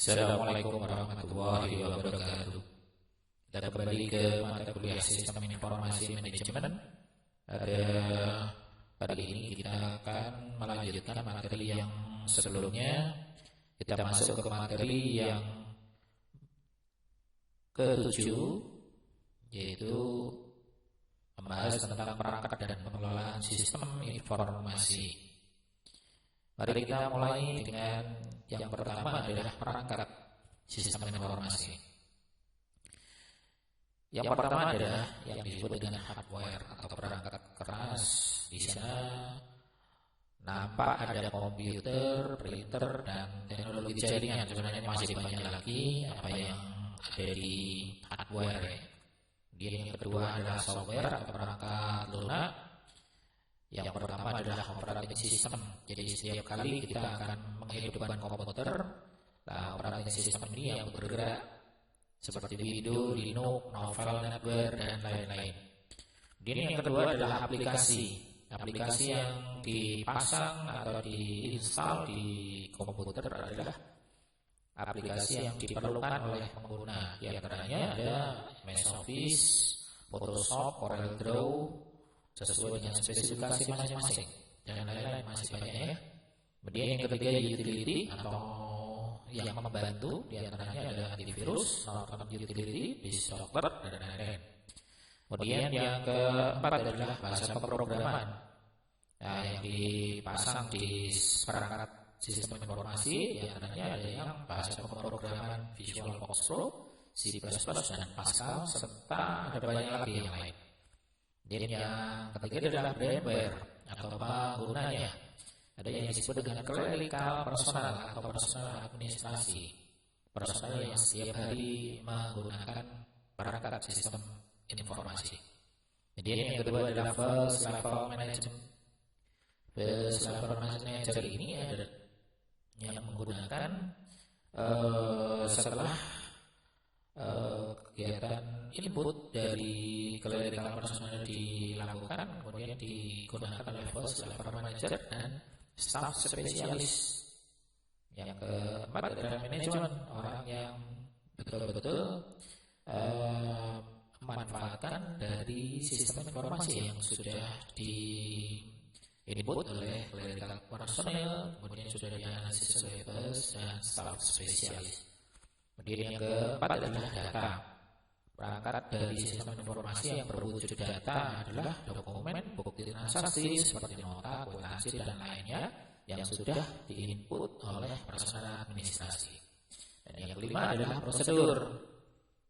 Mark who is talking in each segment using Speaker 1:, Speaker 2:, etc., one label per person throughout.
Speaker 1: Assalamualaikum warahmatullahi wabarakatuh. Kita kembali ke mata kuliah Sistem Informasi Manajemen. Pada ini kita akan melanjutkan materi yang sebelumnya. Kita masuk ke materi yang ke-7, yaitu membahas tentang perangkat dan pengelolaan sistem informasi. Mari kita mulai dengan yang pertama adalah perangkat sistem informasi. Yang pertama adalah yang disebut dengan hardware atau perangkat keras. Di sana nampak ada komputer, printer, dan teknologi jaringan. Sebenarnya masih banyak lagi apa yang ada di hardware. Kemudian yang kedua adalah software atau perangkat lunak. Yang pertama adalah operating system. Jadi setiap kali kita akan menghidupkan komputer, operating system ini yang bergerak seperti Windows, Linux, Novel, Netware, dan lain-lain. Kemudian yang kedua adalah aplikasi. Aplikasi yang dipasang atau diinstal di komputer adalah aplikasi yang diperlukan oleh pengguna. Di antaranya ada MS Office, Photoshop, Corel Draw, sesuai dengan spesifikasi masing-masing, dan lain-lain masih banyak ya. Kemudian yang ketiga utility atau yang membantu, di antaranya ada antivirus, Norton utility, disk software, dan lain-lain. Kemudian yang keempat adalah bahasa pemrograman. Nah, yang dipasang di perangkat sistem informasi, di antaranya ada yang bahasa pemrograman Visual Fox Pro, C++, dan Pascal, serta ada banyak lagi yang lain. Dan yang ketiga adalah brainware atau penggunanya. Ada yang disebut dengan clerical personal atau personal administrasi, personal yang setiap hari menggunakan perangkat sistem informasi. Kemudian yang kedua adalah first level management. First level manager ini ada yang menggunakan setelah kegiatan input dari clerical personal dilakukan, kemudian digunakan oleh first level manager dan staff spesialis. Yang keempat adalah manajemen, orang yang betul-betul memanfaatkan dari sistem informasi yang sudah di input oleh clerical personal, kemudian sudah dianalisis oleh first dan staff spesialis. Kemudian yang keempat adalah data. Perangkat dari sistem informasi yang berwujud data adalah dokumen, bukti transaksi seperti nota, kwitansi, dan lainnya yang sudah diinput oleh personal administrasi. Dan yang kelima adalah prosedur,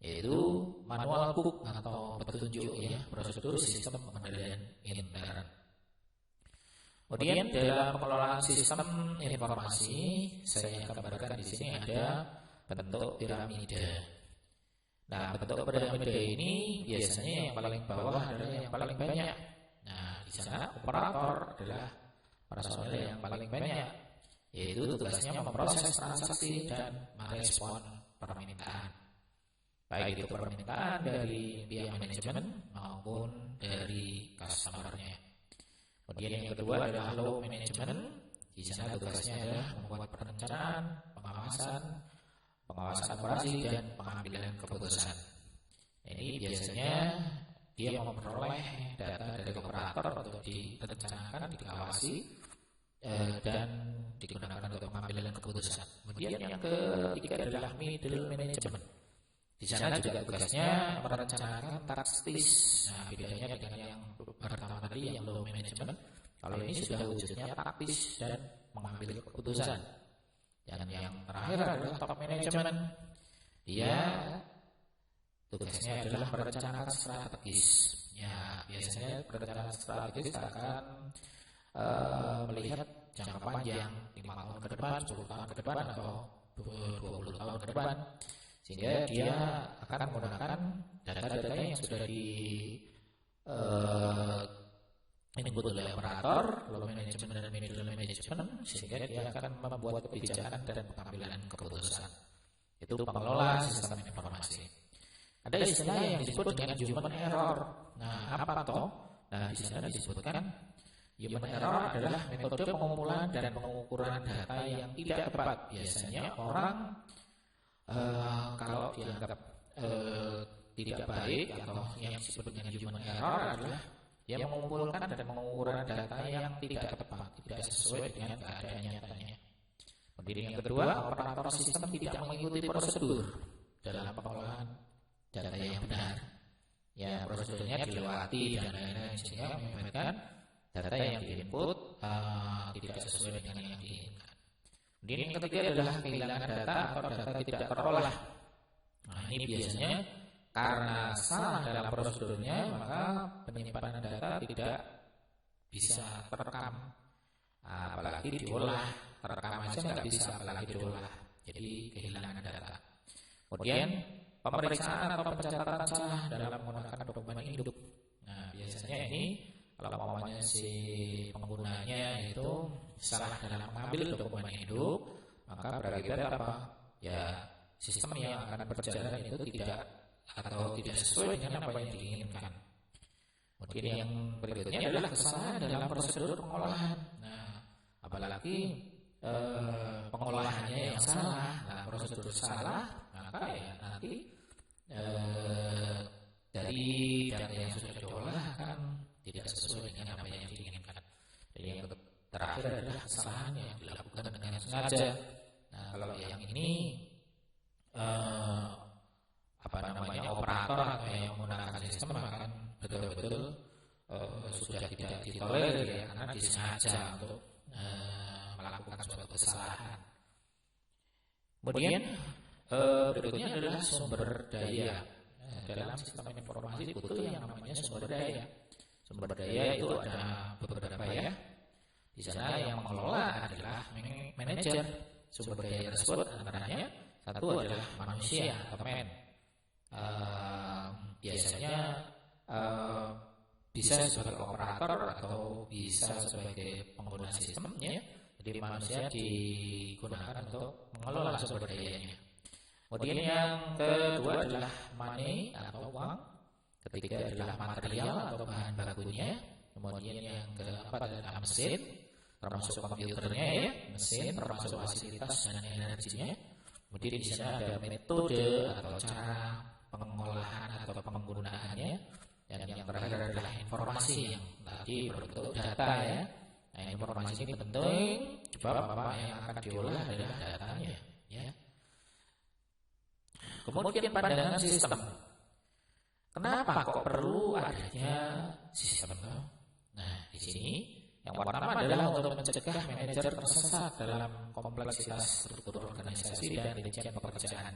Speaker 1: yaitu manual book atau petunjuk ya, prosedur sistem pengendalian intern. Kemudian dalam pengelolaan sistem informasi, saya gambarkan di sini ada bentuk piramida. Nah, bentuk piramida ini biasanya yang paling bawah adalah yang paling banyak. Nah, di sana operator adalah personel yang paling banyak, yaitu tugasnya memproses transaksi dan merespon permintaan, baik itu permintaan dari pihak manajemen maupun dari customer-nya. Kemudian yang kedua adalah low management. Di sana tugasnya adalah membuat perencanaan, pengawasan operasi, dan pengambilan keputusan. Ini biasanya dia memperoleh data dari operator untuk direncanakan, dikawasi, dan digunakan untuk pengambilan keputusan. Kemudian yang ketiga adalah middle management. Di sana juga tugasnya merencanakan taktis. Nah, bedanya dengan yang pertama tadi yang low management, kalau ini sudah wujudnya taktis dan mengambil keputusan. Dan yang terakhir adalah top management. Dia tugasnya adalah merencanakan strategis. Ya, biasanya perencanaan strategis akan melihat jangka panjang, 5 tahun ke depan, 10 tahun ke depan, atau 20 tahun ke depan. Sehingga dia akan menggunakan data-data yang sudah input oleh operator, low management dan middle management, sehingga dia akan membuat kebijakan dan pengambilan keputusan. Itu pengelola sistem informasi. Ada istilah yang disebut dengan human error. Nah, apa toh? Nah, di sana disebutkan human error adalah metode pengumpulan dan pengukuran data yang tidak tepat. Biasanya orang Kalau dianggap tidak baik atau yang disebut dengan human error adalah dia mengumpulkan dan mengukurkan data yang tidak tepat, tidak sesuai dengan keadaan nyatanya. Kemudian yang kedua, operator sistem tidak mengikuti prosedur dalam pengolahan data yang benar. Ya, prosedurnya dilewati dan lain-lain sehingga menyebabkan data yang diinput tidak sesuai dengan yang diinginkan. Kemudian yang ketiga adalah kehilangan data atau data tidak terolah. Nah, ini biasanya karena salah dalam prosedurnya, maka penyimpanan data tidak bisa terekam, apalagi diolah. Terekam aja nggak bisa, apalagi diolah. Jadi kehilangan data. Kemudian pemeriksaan atau pencatatan salah dalam menggunakan dokumen induk. Nah, biasanya ini kalau umpamanya si penggunanya itu salah dalam mengambil dokumen induk, maka berakibat apa? Ya, sistem yang akan berjalan itu tidak sesuai dengan apa yang diinginkan. Kemudian yang berikutnya adalah kesalahan dalam prosedur pengolahan. Nah, apalagi pengolahannya yang salah, nah prosedur salah, maka ya nanti dari data yang sudah diolah akan tidak sesuai dengan apa yang diinginkan. Dan yang terakhir adalah kesalahan yang dilakukan dengan sengaja. Nah, kalau yang ini operator atau yang menggunakan sistem akan betul-betul sudah tidak ditolerir ya, karena disengaja untuk melakukan suatu kesalahan. Kemudian berikutnya adalah sumber daya. Dalam sistem informasi butuh yang namanya sumber daya. Sumber daya itu ada beberapa ya. Di sana yang mengelola adalah manajer. Sumber daya tersebut antaranya satu adalah manusia atau man. Biasanya bisa sebagai operator atau bisa sebagai pengguna sistemnya. Jadi manusia digunakan untuk mengelola sumber dayanya. Kemudian yang kedua adalah money atau uang. Ketiga adalah material atau bahan bakunya. Kemudian yang keempat adalah mesin, termasuk komputernya ya, mesin termasuk fasilitas dan energinya. Kemudian di sana ada metode atau cara pengolahan atau penggunaannya. Dan yang terakhir adalah informasi yang tadi berbentuk data ya. Nah, informasi ini penting, sebab apa yang akan diolah adalah datanya ya. Kemudian pandangan sistem. Kenapa kok perlu adanya sistem? Nah, di sini yang pertama adalah untuk mencegah manajer tersesat dalam kompleksitas struktur organisasi dan rincian pekerjaan.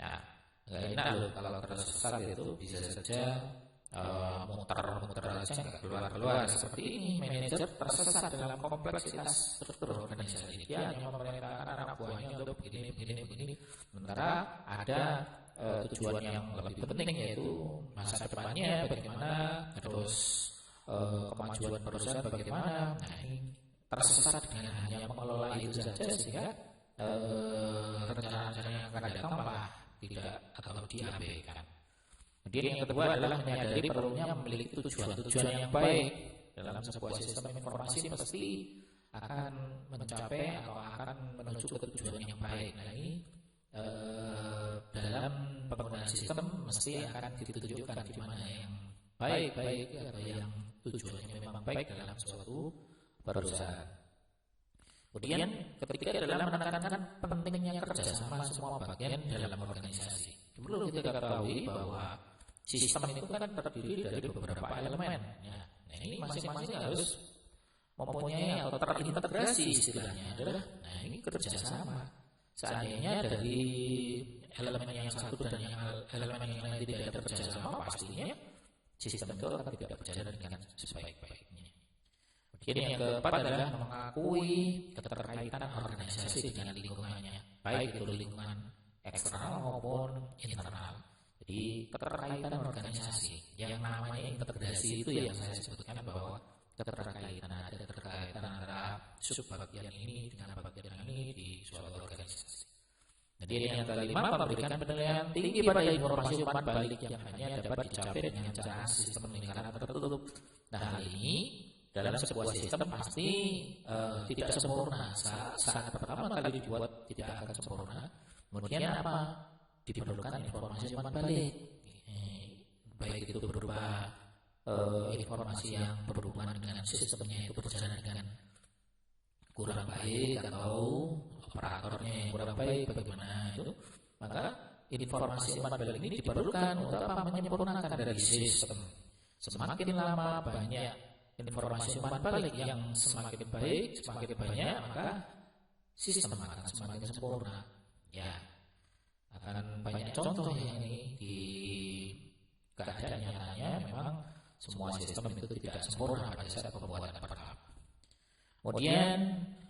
Speaker 1: Nah, nggak enak loh kalau tersesat itu bisa saja muter-muter aja nggak keluar-keluar seperti ini. Manajer tersesat dalam kompleksitas struktur organisasi. Dia hanya memerintahkan anak buahnya untuk begini. Sementara ada tujuan yang lebih penting, yaitu masa depannya bagaimana, terus kemajuan perusahaan bagaimana. Nah, ini tersesat dengan hanya mengelola itu saja, sehingga rencana-rencana yang akan datang malah tidak atau diabaikan. Kemudian yang kedua adalah menyadari perlunya memiliki tujuan yang baik. Dalam sebuah sistem informasi pasti akan mencapai atau akan menuju ke tujuan yang baik. Nah, ini dalam penggunaan sistem mesti akan ditunjukkan di mana yang baik atau yang tujuannya memang baik dalam suatu perusahaan. Kemudian ketiga adalah menekankan pentingnya kerjasama semua bagian dalam organisasi. Perlu kita ketahui bahwa sistem itu kan terdiri dari beberapa elemen. Ya. Nah, ini masing-masing harus mempunyai atau terintegrasi istilahnya adalah. Nah, ini kerjasama. Seandainya dari elemen yang satu dan yang elemen yang lain tidak bekerjasama, pastinya sistem itu akan tidak berjalan dengan sebaik-baiknya. Kemudian yang keempat adalah mengakui keterkaitan organisasi dengan lingkungannya, baik itu lingkungan eksternal maupun internal. Jadi keterkaitan organisasi, yang namanya integrasi itu yang saya sebutkan bahwa keterkaitan antara subbagian ini dengan bagian ini di suatu organisasi. Jadi yang kelima, memberikan penilaian tinggi pada informasi umpan balik yang hanya dapat dicapai dengan cara sistem lingkaran tertutup. Nah, hal ini dalam sebuah sistem pasti tidak sempurna. Saat pertama kali dibuat tidak akan sempurna. Kemudian apa? Diperlukan informasi umpan balik, baik itu berupa informasi yang berhubungan dengan sistemnya itu berjalan dengan kurang baik atau operatornya yang kurang baik, bagaimana itu, maka informasi umpan balik ini diperlukan untuk apa? Menyempurnakan dari sistem. Semakin lama banyak informasi umpan balik yang semakin baik, semakin banyak, maka sistem akan semakin sempurna. Ya, akan banyak contoh yang ini di keadaan nyatanya memang semua sistem itu tidak sempurna pada saat pembuatan pertama. Kemudian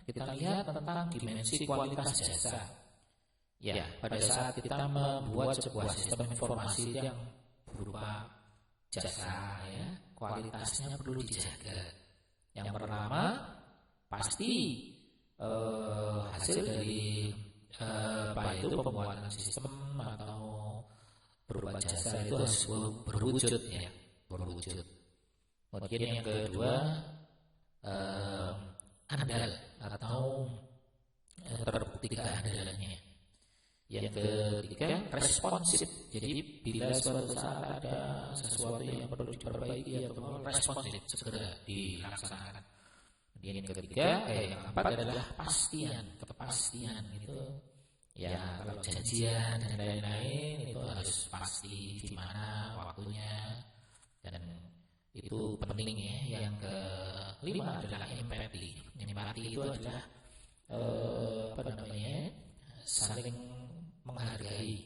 Speaker 1: kita lihat tentang dimensi kualitas jasa. Ya, pada saat kita membuat sebuah sistem informasi yang berupa jasa, ya, kualitasnya perlu dijaga. Yang pertama, pasti hasil dari baik itu pembuatan sistem atau berupa jasa itu harus berwujud, ya, berwujud. Kemudian yang kedua, andal atau terbukti keandalannya. Yang ketiga, responsif. Jadi bila suatu saat ada sesuatu yang perlu diperbaiki atau responsif, segera dilaksanakan. Kemudian yang ketiga, yang keempat adalah kepastian itu. Ya, kalau janjian dan lain-lain itu harus pasti di mana waktunya, dan itu penting, ya. Yang kelima adalah empati. Empati itu adalah saling menghargai.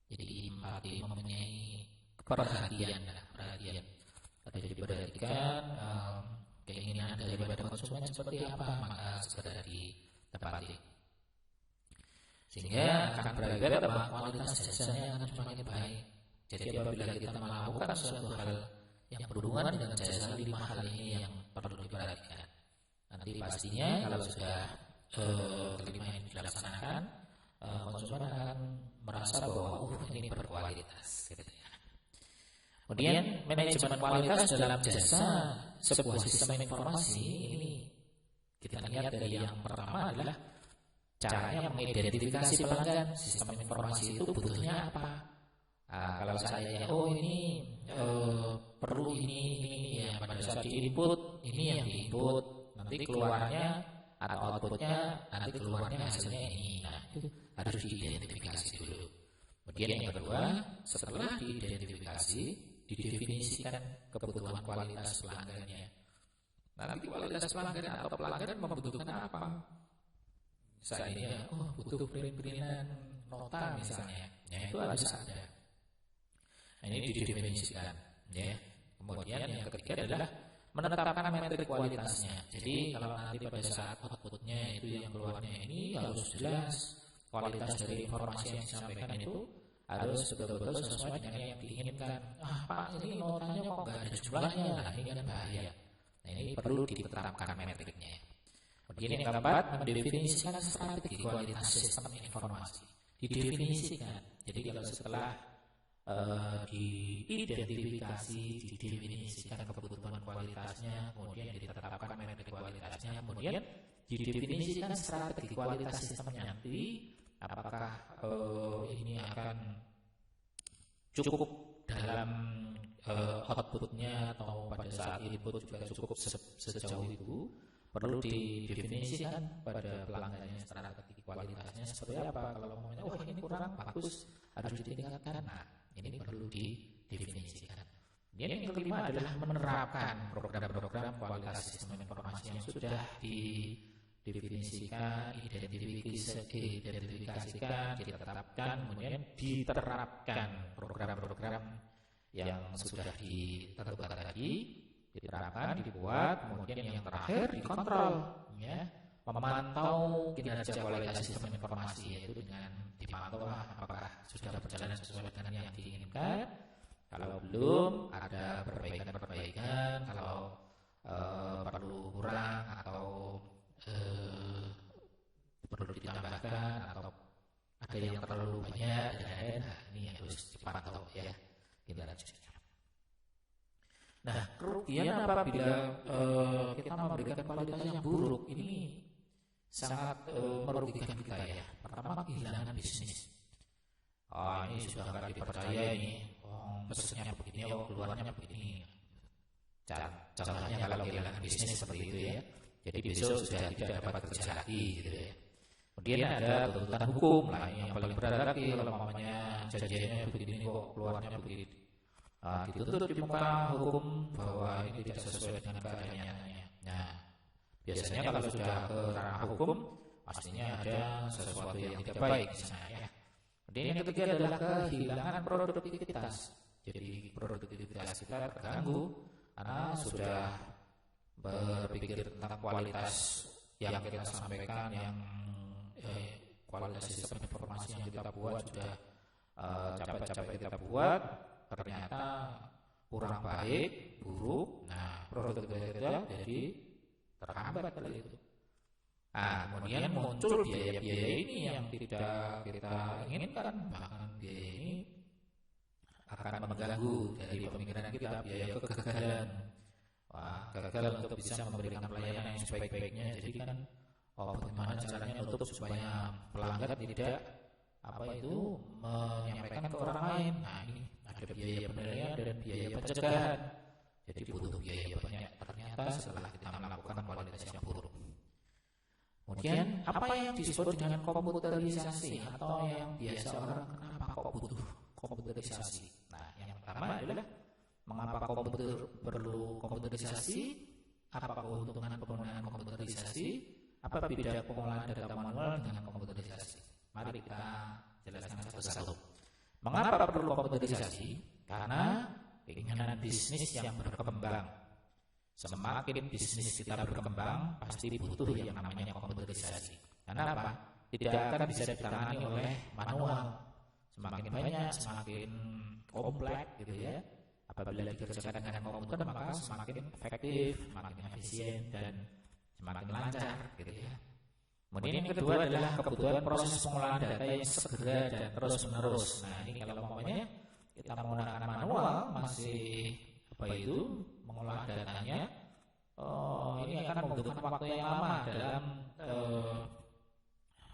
Speaker 1: Jadi empati mempunyai perhatian. Atau diperhatikan keinginan daripada konsumen seperti apa, maka segera ditepati. Sehingga akan berakhir bahwa kualitas jasanya akan semakin baik. Jadi apabila kita melakukan suatu hal yang berhubungan dengan jasa, 5 hal ini yang perlu diperhatikan. Nanti pastinya kalau sudah kelima ini dilaksanakan, konsumen akan merasa bahwa ini berkualitas, gitu ya. Kemudian manajemen kualitas dalam jasa sebuah sistem informasi ini kita lihat dari yang pertama adalah caranya mengidentifikasi pelanggan. Sistem informasi itu butuhnya apa? Kalau saya ini perlu ini ya, pada saat diinput ini yang diinput, nanti keluarnya atau outputnya nanti keluarnya hasilnya ini. Nah, itu harus diidentifikasi dulu. Kemudian yang kedua, setelah diidentifikasi, didefinisikan kebutuhan kualitas pelanggannya. Nanti kualitas pelanggan atau pelanggan membutuhkan apa? Misalnya, butuh print-printan nota misalnya, ya itu harus ada. Nah, ini didefinisikan, ya. Kemudian yang ketiga adalah menetapkan metrik kualitasnya. Jadi kalau nanti pada saat outputnya itu yang keluarnya ini harus jelas, kualitas dari informasi yang disampaikan itu harus betul-betul sesuai dengan yang diinginkan. Pak, ini notanya kok nggak ada jumlahnya, nah ini kan bahaya. Nah, ini perlu ditetapkan metriknya. Kemudian yang keempat, mendefinisikan strategi kualitas sistem informasi. Didefinisikan. Jadi kalau setelah diidentifikasi, didefinisikan kebutuhan kualitasnya, kemudian ditetapkan metrik kualitasnya, kemudian didefinisikan strategi kualitas sistemnya. Nanti apakah ini akan cukup dalam outputnya atau pada saat input juga cukup sejauh itu, perlu didefinisikan pada pelanggannya strategi kualitasnya seperti apa. Kalau ngomongnya ini kurang bagus, harus ditingkatkan. Nah, ini perlu didefinisikan. Yang kelima adalah menerapkan program-program kualitas sistem informasi yang sudah didefinisikan, diidentifikasikan, ditetapkan, kemudian diterapkan program-program yang sudah ditentukan tadi, diterapkan, dibuat, kemudian yang terakhir dikontrol, ya, memantau kinerja kualitas sistem informasi, yaitu dengan dipantau apakah sudah berjalan sesuai dengan yang diinginkan. Kalau belum, ada perbaikan-perbaikan. Kalau perlu kurang atau perlu ditambahkan atau ada yang terlalu banyak, nah, ini harus dipantau, ya, kinerjanya. Nah, kerugian apabila kita memberikan kualitas yang buruk ini sangat merugikan kita ya. Pertama, kehilangan bisnis. Ini sudah nggak dipercaya ini, pesennya begini, keluarnya begini. Contohnya kalau kehilangan bisnis seperti itu ya, jadi besok sudah tidak dapat kerja lagi gitu ya. Kemudian ada tuntutan hukum lah, yang paling berat lagi kalau mamanya janjinya begini kok keluarnya begitu. Dituntut di muka hukum bahwa ini tidak sesuai dengan keadaannya. Nah, biasanya kalau sudah ke ranah hukum, pastinya ada sesuatu yang tidak baik di sana ya. Kemudian yang ketiga adalah kehilangan produktivitas. Jadi produktivitas kita terganggu karena sudah berpikir tentang kualitas yang kita sampaikan, yang kualitas sistem informasi yang kita buat sudah capek-capek kita buat, ternyata kurang baik, buruk. Nah, produktivitas kita jadi terhambat dari itu. Kemudian muncul biaya-biaya ini yang tidak kita inginkan, bahkan biaya ini akan mengganggu dari pemikiran kita, biaya kegagalan. Gagal untuk bisa memberikan pelayanan yang sebaik-baiknya. Jadi kan bagaimana caranya untuk supaya pelanggan tidak menyampaikan ke orang lain. Nah, ini ada biaya penilaian dan biaya pencegahan. Jadi butuh biaya banyak ternyata setelah kita melakukan kualitas yang buruk. Kemudian apa yang disebut dengan komputerisasi atau yang biasa orang kenapa kok butuh komputerisasi? Nah, yang pertama adalah mengapa komputer perlu komputerisasi? Apa keuntungan penggunaan komputerisasi? Apa beda pengolahan data manual dengan komputerisasi? Mari kita jelaskan satu-satu. Mengapa perlu komputerisasi? Karena keinginan bisnis yang berkembang. Semakin bisnis kita berkembang, pasti butuh yang namanya komputerisasi. Karena apa? Tidak akan bisa ditangani oleh manual. Semakin banyak, semakin kompleks gitu ya. Apabila dikerjakan dengan komputer, maka semakin efektif, semakin efisien, dan semakin lancar gitu ya. Kemudian yang kedua adalah kebutuhan proses pengolahan data yang segera dan terus-menerus. Nah, ini kalau umpamanya kita menggunakan manual, masih mengolah datanya, ini akan membutuhkan waktu yang lama dalam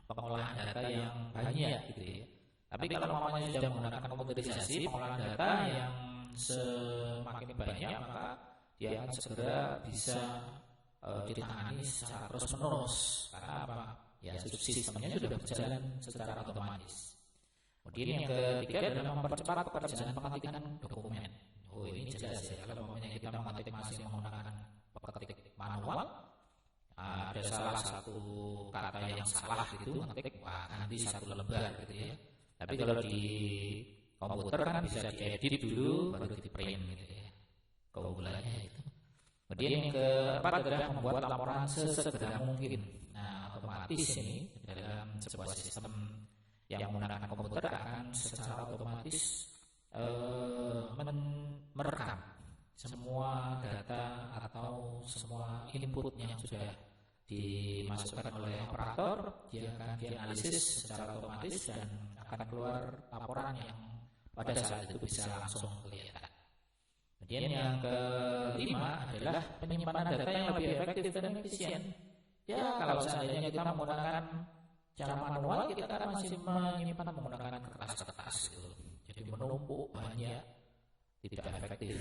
Speaker 1: pengolahan data yang banyak gitu ya. Tapi kalau umpamanya sudah menggunakan komputerisasi, pengolahan data yang semakin banyak, maka dia akan segera bisa ditangani secara terus-menerus. Karena apa? Ya, sistemnya sudah berjalan secara otomatis. Kemudian yang ketiga adalah mempercepat pekerjaan pengetikan dokumen. Ini jelas ya, kalau kita mengetik masih menggunakan pengetik manual, ada salah satu kata yang salah gitu, ngetik nanti satu lembar gitu ya. Tapi kalau di komputer kan bisa diedit dulu baru di print gitu ya. Keunggulannya itu. Kemudian yang keempat adalah membuat laporan sesegera mungkin. Nah, otomatis ini dalam sebuah sistem yang menggunakan komputer akan secara otomatis merekam semua data atau semua input yang sudah dimasukkan oleh operator. Dia akan dianalisis secara otomatis dan akan keluar laporan yang pada saat itu bisa langsung kelihatan. Kemudian yang kelima adalah penyimpanan data yang lebih efektif dan efisien. Ya, kalau seandainya kita menggunakan cara manual, kita kan masih menyimpan menggunakan kertas-kertas gitu. Jadi menumpuk banyak, tidak efektif,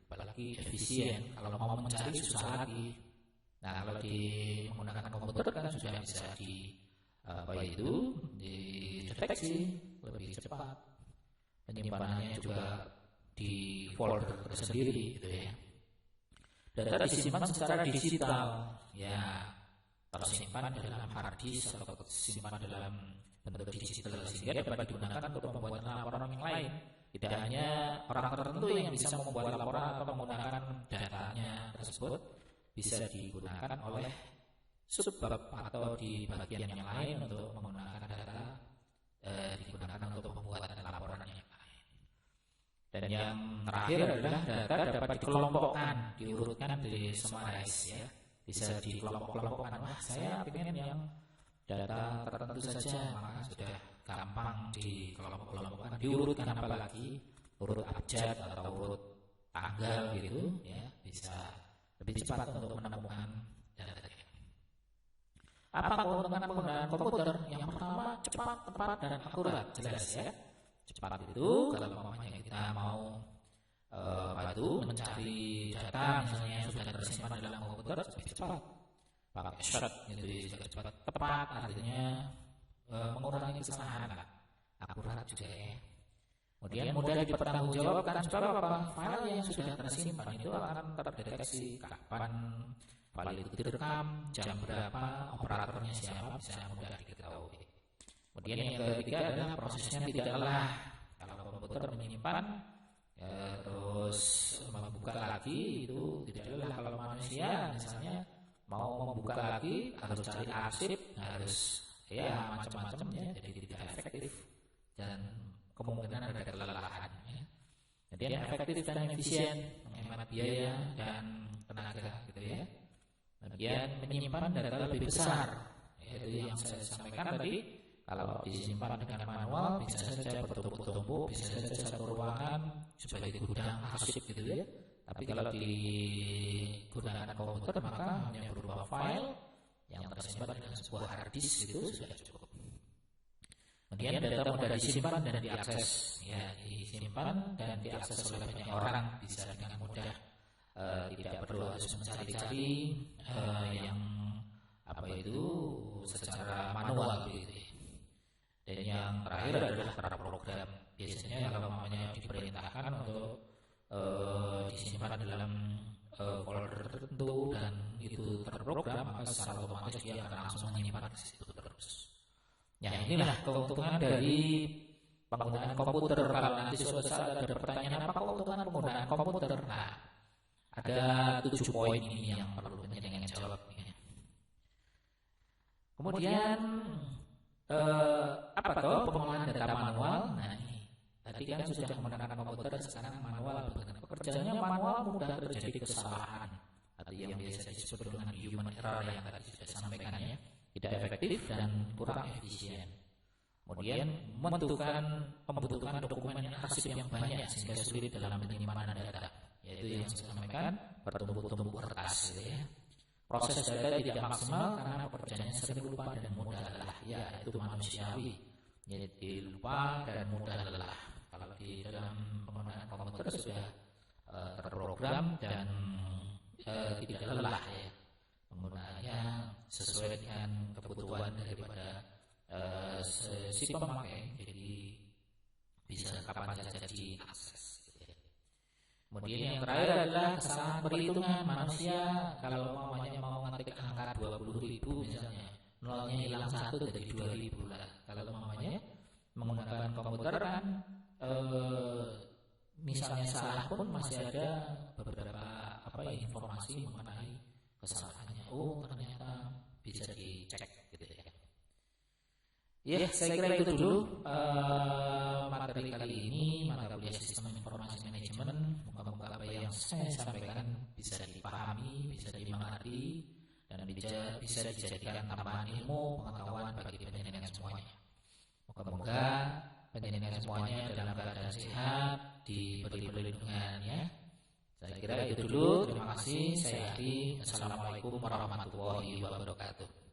Speaker 1: apalagi efisien. Kalau mau mencari susah lagi. Nah, kalau menggunakan komputer kan sudah bisa dideteksi lebih cepat. Penyimpanannya juga di folder tersendiri gitu ya. Data disimpan secara digital, ya tersimpan dalam hard disk atau tersimpan dalam bentuk digital sehingga dapat digunakan untuk membuat laporan yang lain. Tidak hanya orang tertentu yang bisa membuat laporan atau menggunakan datanya tersebut, bisa digunakan oleh subbab atau di bagian yang lain untuk menggunakan data digunakan untuk membuat laporan yang lain. Dan yang terakhir adalah data dapat dikelompokkan, diurutkan, disummarize ya. Bisa dikelompok-kelompokkan. Saya ingin yang data tertentu saja, maka sudah gampang dikelompok-kelompokkan, diurutkan, apalagi urut abjad atau urut tanggal gitu ya, bisa lebih cepat untuk menemukan data. Apa keuntungan penggunaan komputer? Yang pertama, cepat, tepat, dan akurat. Jelas ya. Cepat itu kalau umpamanya kita mau mencari data misalnya yang sudah tersimpan dalam komputer lebih cepat. Pakai short gitu juga cepat. Tepat artinya mengurangi kesalahan. Akurat juga ya. Kemudian mudah dipertanggungjawabkan. Sebab apa? File yang sudah tersimpan itu akan terdeteksi kapan file itu direkam, jam berapa, operatornya siapa, bisa mudah diketahui. Kemudian yang ketiga adalah prosesnya tidak lelah. Kalau komputer menyimpan terus membuka lagi itu tidak lelah. Kalau manusia misalnya mau membuka lagi harus cari arsip, harus ya macam-macam ya, jadi tidak efektif dan kemungkinan ada kelelahan ya. Jadi yang efektif dan efisien, menghemat biaya dan tenaga gitu ya. Kemudian menyimpan data lebih besar, yaitu yang saya sampaikan tadi. Kalau disimpan dengan manual bisa saja bertumpuk-tumpuk, bisa saja satu ruangan sebagai gudang arsip gitu ya. Tapi kalau digunakan komputer maka hanya berupa file yang tersimpan dengan sebuah hard disk itu sudah cukup. Kemudian data mudah disimpan dan diakses, ya disimpan dan diakses oleh banyak orang, bisa dengan mudah, tidak perlu harus mencari-cari yang apa itu secara manual gitu. Dan yang terakhir adalah terprogram. Biasanya kalau namanya diperintahkan untuk disimpan dalam folder tertentu dan itu terprogram, maka secara otomatis dia akan langsung menyimpan ke situ terus. Ya inilah keuntungan dari penggunaan komputer. Kalau nanti suatu saat ada pertanyaan apa keuntungan penggunaan komputer, nah ada 7 poin ini yang perlu penjenengan jawab. Kemudian apa toh pengolahan data manual? Nah ini tadi kan sudah menggunakan komputer, sekarang manual. Pekerjaannya manual mudah terjadi kesalahan atau yang biasa disebut dengan human error yang tadi sudah sampaikan ya, tidak efektif dan kurang efisien. Kemudian membutuhkan dokumen arsip yang banyak sehingga sulit dalam penyimpanan data, yaitu yang saya sampaikan bertumpuk-tumpuk kertas gitu ya. Proses data tidak maksimal karena pekerjaannya sering lupa dan mudah lelah. Ya, itu manusiawi. Jadi lupa dan mudah lelah. Kalau di dalam penggunaan komputer sudah terprogram dan tidak lelah ya. Penggunaannya sesuai dengan kebutuhan daripada si pemakai. Jadi bisa kapan saja diakses. Kemudian yang terakhir adalah kesalahan perhitungan manusia. Kalau mau ngetik angka 20.000 misalnya, nolnya hilang 1 jadi 2.000 lah. Kalau menggunakan komputer kan misalnya salah pun masih ada beberapa informasi mengenai kesalahannya. Oh ternyata bisa dicek gitu ya. Ya, saya kira itu dulu materi kali ini, mata kuliah sistem informasi manajemen. Moga-moga apa yang saya sampaikan bisa dipahami, bisa dimengerti, dan bisa dijadikan tambahan ilmu pengetahuan bagi penjenengan semuanya. Moga-moga penjenengan semuanya dalam keadaan sehat, diberi perlindungan ya. Saya kira itu dulu. Terima kasih. Saya Ari. Assalamualaikum warahmatullahi wabarakatuh.